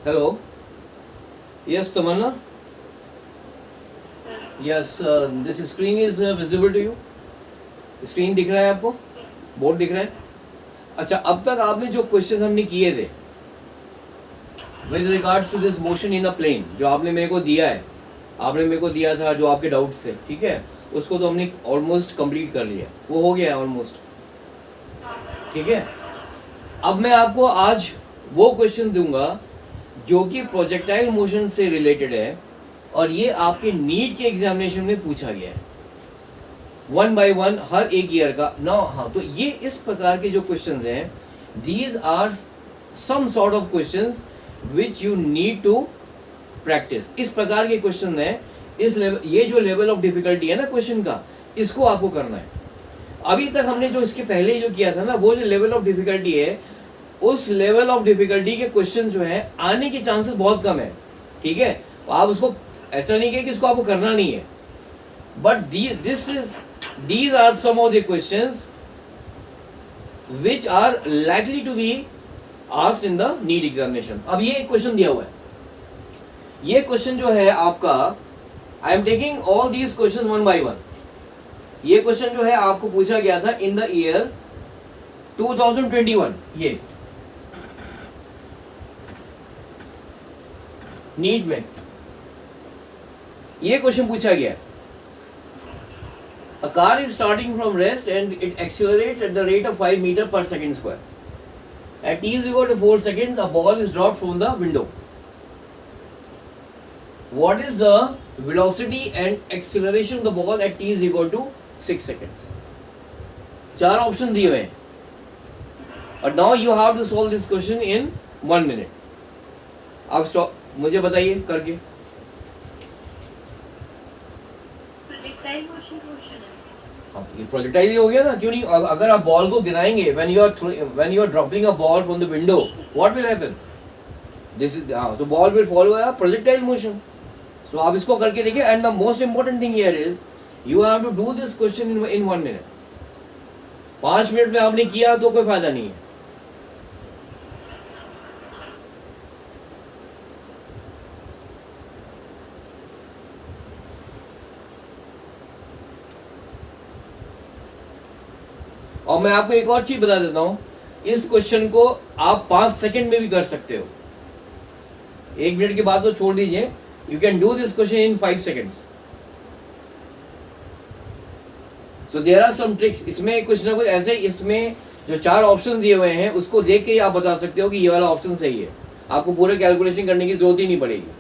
Hello. Yes, Tamanna. Yes, this screen is visible to you. Screen दिख रहा है आपको, बोर्ड दिख रहा है. अच्छा, अब तक आपने जो क्वेश्चन हमने किए थे with regards to this motion in a plane, जो आपने मेरे को दिया है, आपने मेरे को दिया था जो आपके डाउट्स थे, ठीक है, उसको तो हमने ऑलमोस्ट कंप्लीट कर लिया, वो हो गया है ऑलमोस्ट. ठीक है, अब मैं आपको आज वो क्वेश्चन दूंगा जो कि प्रोजेक्टाइल मोशन से रिलेटेड है और ये आपके नीट के एग्जामिनेशन में पूछा गया है 1 by 1 हर एक ईयर का ना. हाँ, तो ये इस प्रकार के जो क्वेश्चंस हैं, these are some sort of questions which you need to practice. इस प्रकार के क्वेश्चन हैं, इस लेवल, ये जो लेवल ऑफ डिफिकल्टी है ना क्वेश्चन का, इसको आपको करना है. अभी तक हमने जो इसके पहले जो किया था ना, वो जो लेवल ऑफ डिफिकल्टी है, उस लेवल ऑफ डिफिकल्टी के क्वेश्चन जो है आने के चांसेस बहुत कम है. ठीक है, आप उसको ऐसा नहीं कि इसको आपको करना नहीं है, but these are some of the questions which are likely to be asked in the NEET examination. अब ये एक क्वेश्चन दिया हुआ है, ये क्वेश्चन जो है आपका, I am taking all these question one by one. ये क्वेश्चन जो है आपको पूछा गया था इन द ईयर 2021. ये नीट में ये क्वेश्चन पूछा गया है. A car is starting from rest and it accelerates at the rate of 5 meters per second square. At t is equal to 4 seconds, a ball is dropped from the window. What is the velocity and acceleration of the ball at t is equal to 6 seconds? चार option दिए हुए हैं और now you have to solve this question in 1 minute. आप stop मुझे बताइए करके. ये प्रोजेक्टाइल ही हो गया ना, क्यों नहीं. अगर आप बॉल को गिराएंगे, when you are dropping a ball from the window, what will happen, this is so ball will follow a projectile motion. So आप इसको करके देखिए. And the most important thing here is you have to do this question in 1 minute. 5 minute में आपने किया तो कोई फायदा नहीं है. और मैं आपको एक और चीज बता देता हूं, इस क्वेश्चन को आप 5 सेकंड में भी कर सकते हो. 1 मिनट के बाद तो छोड़ दीजिए, you can do this question in 5 seconds. So there are some tricks. इसमें कुछ ना कुछ ऐसे, इसमें जो 4 ऑप्शन दिए हुए हैं उसको देख के ही आप बता सकते हो कि ये वाला ऑप्शन सही है. आपको पूरे कैलकुलेशन करने की जरूरत ही नहीं पड़ेगी.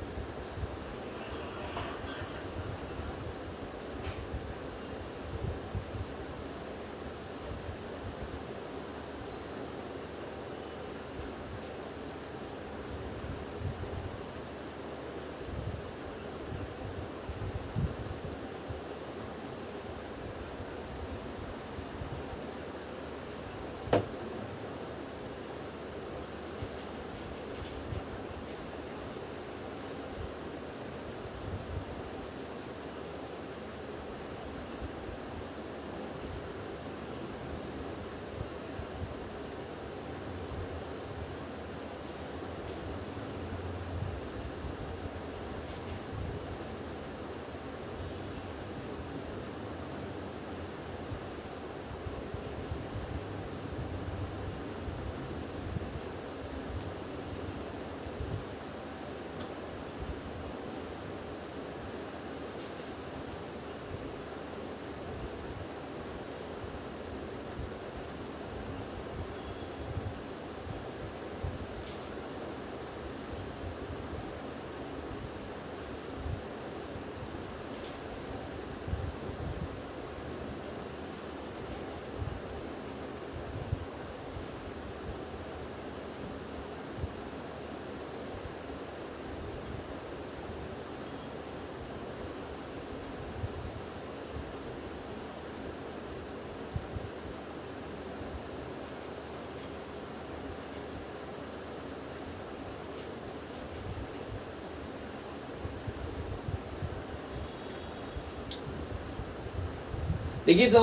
देखिए तो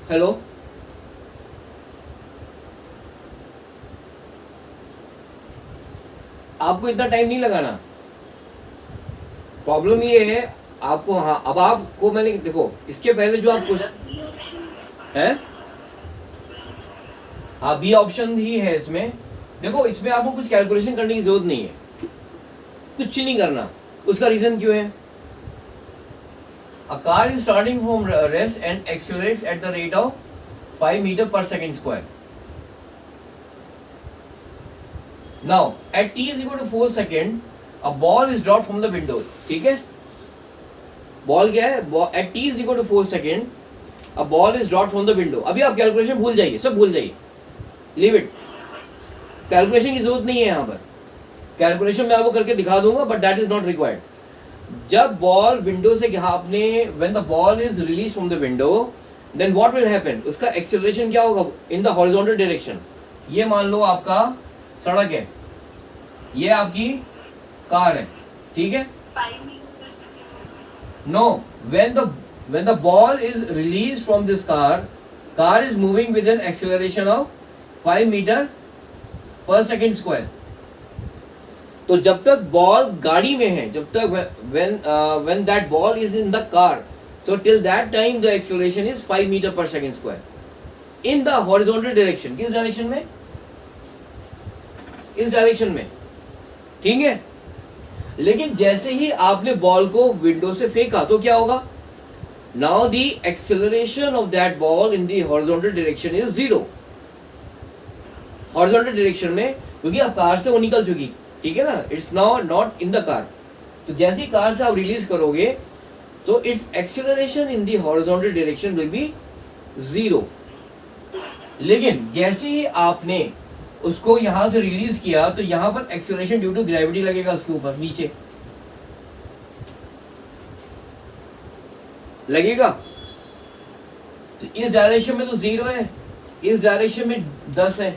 हेलो, आपको इतना टाइम नहीं लगाना। प्रॉब्लम ये है आपको, हाँ अब आपको मैंने देखो इसके पहले जो आप कुछ है, हाँ बी ऑप्शन ही है इसमें। देखो इसमें आपको कुछ कैलकुलेशन करने की जरूरत नहीं है, कुछ नहीं करना। उसका रीजन क्यों है? A car is starting from rest and accelerates at the rate of 5 meter per second square. Now at t is equal to 4 second, a ball is dropped from the window. ठीक है, ball क्या है? At t is equal to 4 second, a ball is dropped from the window. अभी आप calculation भूल जाइए, सब भूल जाइए, लीव इट। कैलकुलेशन की जरूरत नहीं है यहाँ पर। कैलकुलेशन मैं आपको करके दिखा दूंगा, but that is not required. जब बॉल विंडो से आपने, when the ball is release from the window, then what will happen, उसका एक्सेलरेशन क्या होगा इन द हॉरिजॉन्टल डायरेक्शन। ये मान लो आपका सड़क है, ये आपकी कार है, ठीक है। No, when the ball is release from this car is moving with an acceleration of 5 metre per second square. तो जब तक बॉल गाड़ी में है, जब तक when that ball is in the car, so till that time the acceleration is 5 meter per second square in the horizontal direction। किस direction में? इस डायरेक्शन में, ठीक है। लेकिन जैसे ही आपने बॉल को विंडो से फेंका तो क्या होगा? now the acceleration of that ball in the horizontal direction is 0। Horizontal direction में, क्योंकि अब कार से वो निकल चुकी, ठीक है ना, it's now not in the car. तो जैसे ही कार से आप रिलीज करोगे तो it's acceleration in the horizontal direction will be 0। लेकिन जैसे ही आपने उसको यहां से रिलीज किया तो यहां पर एक्सेलरेशन ड्यू टू ग्रेविटी लगेगा उसके ऊपर, नीचे लगेगा। तो इस डायरेक्शन में तो 0 है, इस डायरेक्शन में 10 है,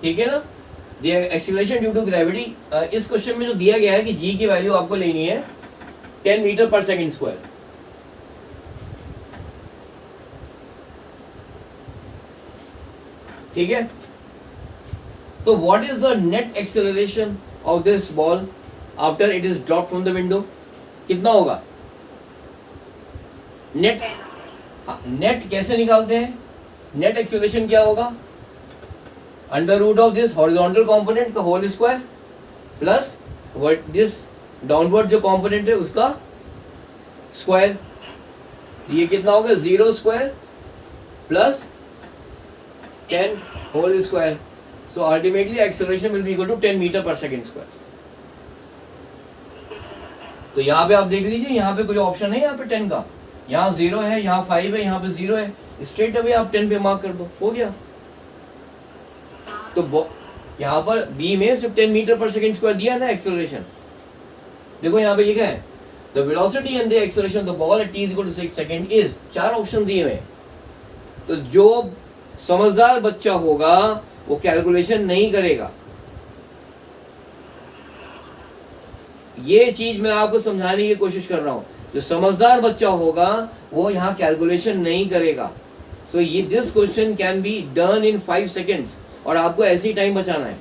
ठीक है ना। The acceleration due to gravity, इस क्वेश्चन में जो दिया गया है कि जी की वैल्यू आपको लेनी है 10 मीटर पर सेकेंड स्क्वायर। ठीक है, तो what is the net acceleration of this ball after it is drop from the window? कितना होगा नेट? नेट कैसे निकालते हैं? नेट एक्सेलरेशन क्या होगा? Under root of this horizontal component का whole square plus this downward जो कंपोनेंट है उसका स्क्वायर। ये कितना होगा? 0 square plus 10 whole square. So ultimately acceleration will be equal to 10 metre per second square. तो यहाँ पे आप देख लीजिए, यहाँ पे कोई ऑप्शन है यहाँ पे 10 का, यहाँ 0 है, यहाँ 5 है, यहाँ पे 0 है, स्ट्रेट अवे आप 10 पे मार्क कर दो, हो गया। तो यहाँ पर बी में सिर्फ 10 मीटर पर सेकेंड स्क्वायर दिया ना एक्सेलरेशन। देखो यहाँ पे लिखा है the velocity and the acceleration of the ball at t equal to 6 second is, 4 option दिए हुए। तो जो समझदार बच्चा होगा वो कैलकुलेशन नहीं करेगा। ये चीज मैं आपको समझाने की कोशिश कर रहा हूं। जो समझदार बच्चा होगा वो यहाँ कैलकुलेशन नहीं करेगा। सो ये this question can be done in 5 seconds और आपको ऐसे ही टाइम बचाना है।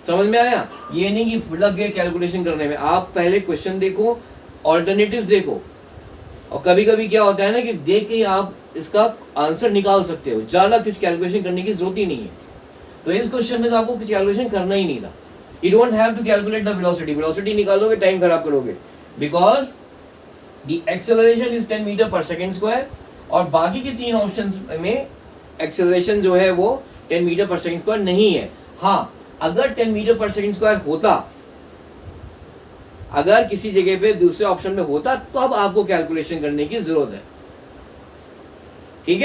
समझ में आया? ये नहीं कि लग गए कैलकुलेशन करने में। आप पहले क्वेश्चन देखो, ऑल्टरनेटिव्स देखो, और कभी कभी क्या होता है ना कि देख के आप इसका आंसर निकाल सकते हो, ज्यादा कुछ कैलकुलेशन करने की जरूरत ही नहीं है। तो इस क्वेश्चन में तो आपको कुछ कैलकुलेशन करना ही नहीं था। You don't have to calculate the velocity. Velocity निकालोगे टाइम खराब करोगे, because the acceleration is 10 metre per second square और बाकी के 3 ऑप्शंस में एक्सेलरेशन जो है वो 10 मीटर पर सेकेंड स्क्वायर नहीं है। हाँ, अगर 10 मीटर पर सेकेंड स्क्वायर होता, अगर किसी जगह पे दूसरे ऑप्शन में होता, तो अब आपको कैलकुलेशन करने की जरूरत है।